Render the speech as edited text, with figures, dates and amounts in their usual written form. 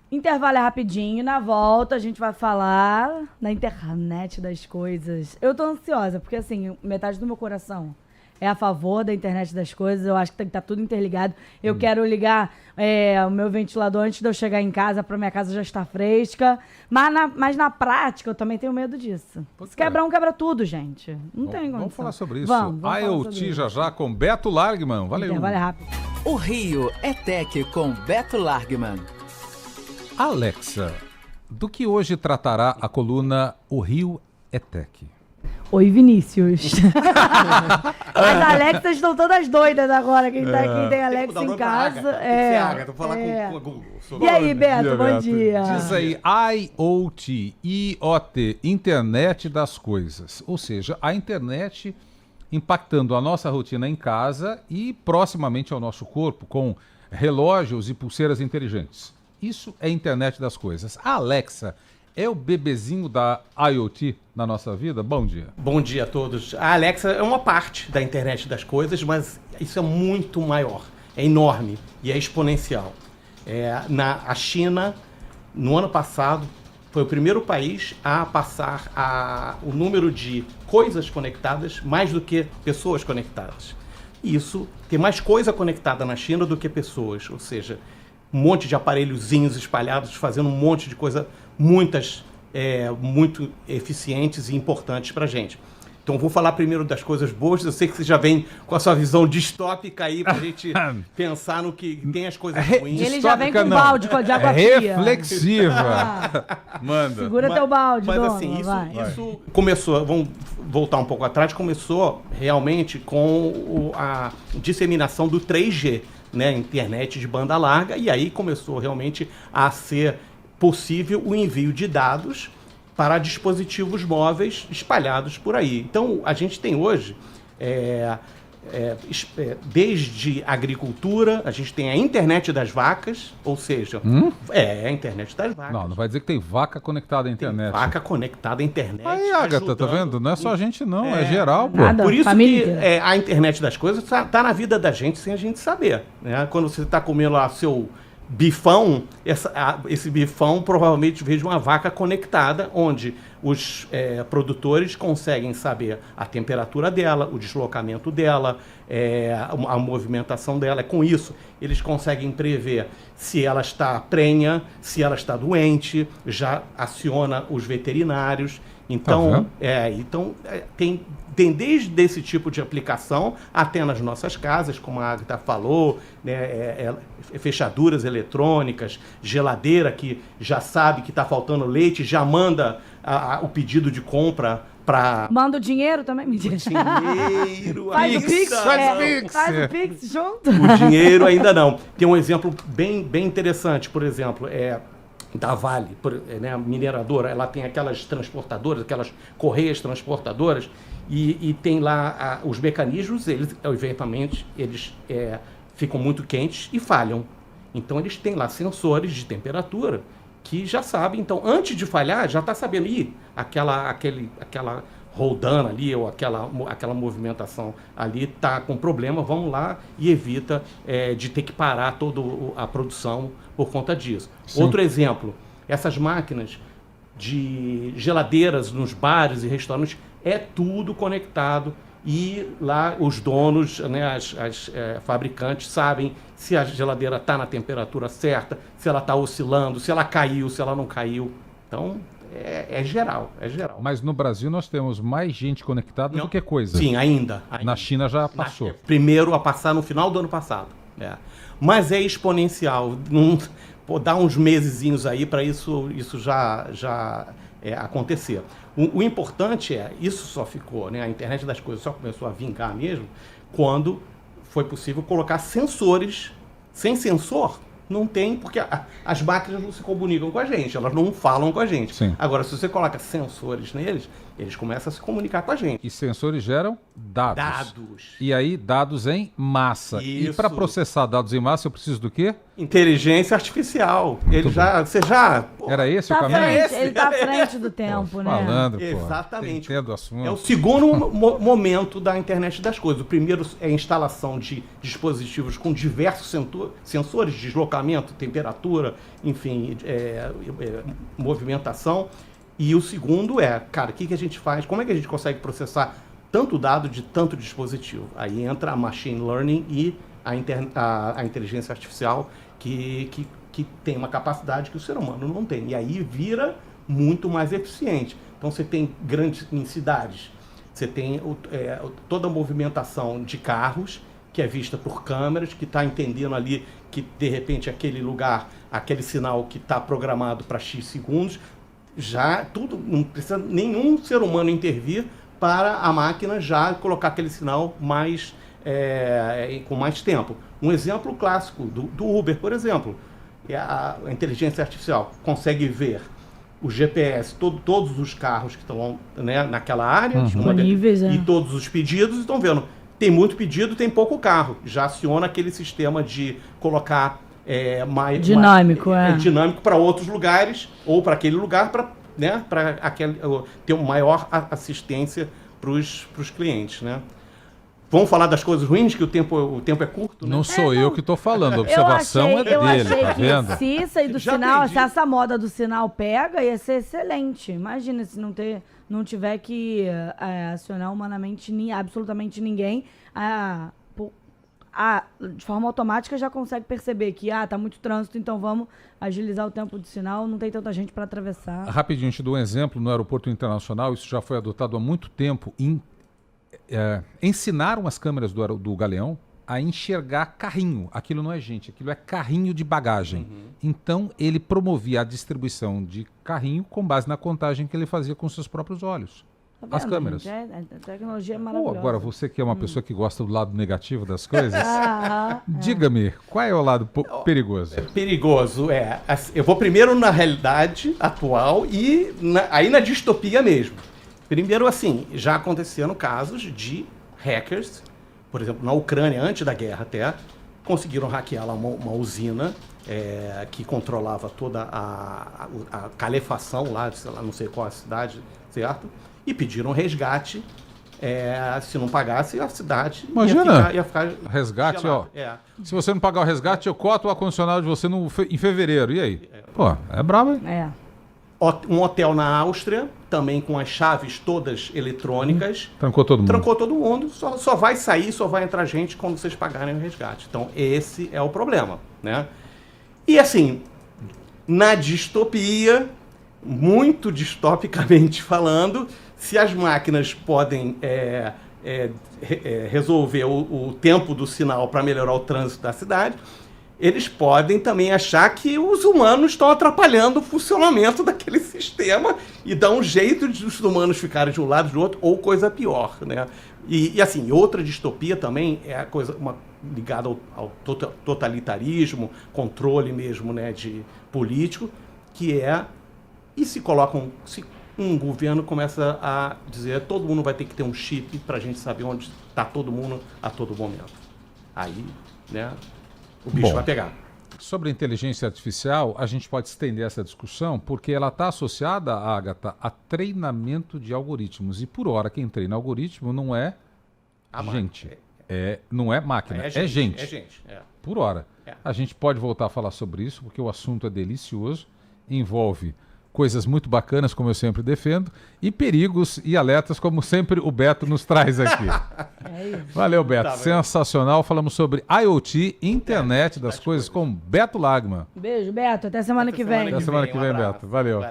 Intervalo é rapidinho, na volta a gente vai falar da internet das coisas. Eu tô ansiosa, porque assim, metade do meu coração é a favor da internet das coisas, eu acho que tem que estar tudo interligado. Eu quero ligar o meu ventilador antes de eu chegar em casa, pra minha casa já estar fresca. Mas na prática eu também tenho medo disso. Se quebrar um, quebra tudo, gente. Não tem condição. Vamos falar sobre isso. Vamos falar sobre IoT isso. já com Beto Largman. Valeu. Intervalo é rápido. O Rio é Tech com Beto Largman. Alexa, do que hoje tratará a coluna O Rio é Tech? Oi, Vinícius. As Alexas estão todas doidas agora. Quem tem Alexa em casa. Tô falando com o Google. E aí, Beto, bom dia. Diz aí, IoT, IoT, Internet das Coisas. Ou seja, a internet impactando a nossa rotina em casa e proximamente ao nosso corpo, com relógios e pulseiras inteligentes. Isso é internet das coisas. A Alexa é o bebezinho da IoT na nossa vida? Bom dia. Bom dia a todos. A Alexa é uma parte da internet das coisas, mas isso é muito maior, é enorme e é exponencial. A China, no ano passado, foi o primeiro país a passar o número de coisas conectadas mais do que pessoas conectadas. Isso, tem mais coisa conectada na China do que pessoas, ou seja, um monte de aparelhozinhos espalhados fazendo um monte de coisa, muitas muito eficientes e importantes para a gente. Então vou falar primeiro das coisas boas. Eu sei que você já vem com a sua visão distópica aí para a gente pensar no que tem as coisas ruins. Ele já vem com um balde de água fria. Reflexiva. Manda. Segura teu balde, Mas dona, assim, vai. isso começou, vamos voltar um pouco atrás, começou realmente com a disseminação do 3G, né, internet de banda larga, e aí começou realmente a ser possível o envio de dados para dispositivos móveis espalhados por aí. Então, a gente tem hoje, desde a agricultura, a gente tem a internet das vacas, ou seja, a internet das vacas. Não vai dizer que tem vaca conectada à internet. Tem vaca conectada à internet. Aí, Agatha, tá vendo? Não é só a gente não, é geral, pô. Nada. Por isso Família que inteira. a internet das coisas tá na vida da gente sem a gente saber, né? Quando você está comendo lá seu bifão, esse bifão provavelmente veio de uma vaca conectada, onde os produtores conseguem saber a temperatura dela, o deslocamento dela, a movimentação dela. Com isso, eles conseguem prever se ela está prenha, se ela está doente, já aciona os veterinários. Então, tem desde esse tipo de aplicação até nas nossas casas, como a Agatha falou, né, fechaduras eletrônicas, geladeira que já sabe que está faltando leite, já manda o pedido de compra para... Manda o dinheiro também, me diz. Dinheiro, Faz o Pix, Pix. faz o Pix junto. O dinheiro ainda não. Tem um exemplo bem interessante, por exemplo, da Vale, né, a mineradora, ela tem aquelas transportadoras, aquelas correias transportadoras, e tem lá os mecanismos, eles, eventualmente, eles ficam muito quentes e falham. Então, eles têm lá sensores de temperatura que já sabem. Então, antes de falhar, já está sabendo, aquela roldana ali, ou aquela movimentação ali está com problema, vamos lá e evita de ter que parar toda a produção por conta disso. Sim. Outro exemplo, essas máquinas de geladeiras nos bares e restaurantes, é tudo conectado e lá os donos, né, as fabricantes sabem se a geladeira está na temperatura certa, se ela está oscilando, se ela caiu, se ela não caiu. Então, é geral. Mas no Brasil nós temos mais gente conectada do que coisa. Sim, ainda. Na China já passou. Primeiro a passar no final do ano passado. Mas é exponencial. Dá uns mesezinhos aí para isso já acontecer. O importante isso só ficou, né? A internet das coisas só começou a vingar mesmo quando foi possível colocar sensores. Sem sensor, não tem, porque as máquinas não se comunicam com a gente, elas não falam com a gente. Sim. Agora, se você coloca sensores neles, eles começam a se comunicar com a gente. E sensores geram? Dados. E aí, dados em massa. E para Isso. processar dados em massa, eu preciso do quê? Inteligência artificial. Você já... Era esse o Tá à caminho? frente, ele tá à frente do tempo, né? Malandro, pô. Exatamente. Entendo o assunto. É o segundo momento da internet das coisas. O primeiro é a instalação de dispositivos com diversos sensores de deslocamento, temperatura, enfim, movimentação. E o segundo é, cara, o que a gente faz? Como é que a gente consegue processar tanto dado de tanto dispositivo? Aí entra a machine learning e a inteligência artificial que tem uma capacidade que o ser humano não tem. E aí vira muito mais eficiente. Então você tem em cidades, você tem toda a movimentação de carros, que é vista por câmeras, que está entendendo ali que, de repente, aquele lugar, aquele sinal que está programado para X segundos, já tudo, não precisa nenhum ser humano intervir para a máquina já colocar aquele sinal com mais tempo. Um exemplo clássico do Uber, por exemplo, a inteligência artificial consegue ver o GPS, todos os carros que estão, né, naquela área, disponíveis, e todos os pedidos, estão vendo. Tem muito pedido, tem pouco carro. Já aciona aquele sistema de colocar dinâmico para outros lugares ou para aquele lugar para, né, ter uma maior assistência para os clientes, né? Vamos falar das coisas ruins, que o tempo é curto, né? Não sou eu que estou falando, a observação é eu dele, achei tá vendo? que se isso aí do Já sinal, entendi. se essa moda do sinal pega, ia ser excelente. Imagina se não tiver que acionar humanamente absolutamente ninguém. De forma automática já consegue perceber que tá muito trânsito, então vamos agilizar o tempo do sinal, não tem tanta gente para atravessar. Rapidinho, te dou um exemplo. No aeroporto internacional, isso já foi adotado há muito tempo. Ensinaram as câmeras do Galeão a enxergar carrinho. Aquilo não é gente, aquilo é carrinho de bagagem. Então, ele promovia a distribuição de carrinho com base na contagem que ele fazia com seus próprios olhos. Tá As vendo, câmeras. gente? A tecnologia é Ou maravilhosa. agora, você que é uma pessoa que gosta do lado negativo das coisas, Aham. diga-me, qual é o lado perigoso? Perigoso, eu vou primeiro na realidade atual e aí na distopia mesmo. Primeiro, assim, já aconteceram casos de hackers, por exemplo, na Ucrânia, antes da guerra até, conseguiram hackear lá uma usina que controlava toda a calefação lá, sei lá, não sei qual a cidade, certo? E pediram resgate. Se não pagasse, a cidade Imagina, ia ficar resgate, gelada. Se você não pagar o resgate, eu coto o ar-condicionado de você em fevereiro. E aí? Pô, é brabo, hein? Um hotel na Áustria, também com as chaves todas eletrônicas. Trancou todo mundo. Trancou todo mundo. Só vai sair, só vai entrar gente quando vocês pagarem o resgate. Então, esse é o problema, né? E assim, na distopia, muito distopicamente falando, se as máquinas podem resolver o tempo do sinal para melhorar o trânsito da cidade, eles podem também achar que os humanos estão atrapalhando o funcionamento daquele sistema e dar um jeito de os humanos ficarem de um lado e do outro, ou coisa pior, né? E assim, outra distopia também é a coisa ligada ao totalitarismo, controle mesmo, né, de político, que se um governo começa a dizer todo mundo vai ter que ter um chip para a gente saber onde está todo mundo a todo momento. Aí, né, o bicho vai pegar. Sobre a inteligência artificial, a gente pode estender essa discussão porque ela está associada, Agatha, a treinamento de algoritmos. E por hora, quem treina algoritmo não é gente. Não é máquina, é gente. É gente. Por hora. A gente pode voltar a falar sobre isso porque o assunto é delicioso, envolve coisas muito bacanas, como eu sempre defendo, e perigos e alertas, como sempre o Beto nos traz aqui. Valeu, Beto. Sensacional. Falamos sobre IoT, internet das coisas, com Beto Lagman. Beijo, Beto. Até semana que vem. Até semana que vem, Beto. Valeu.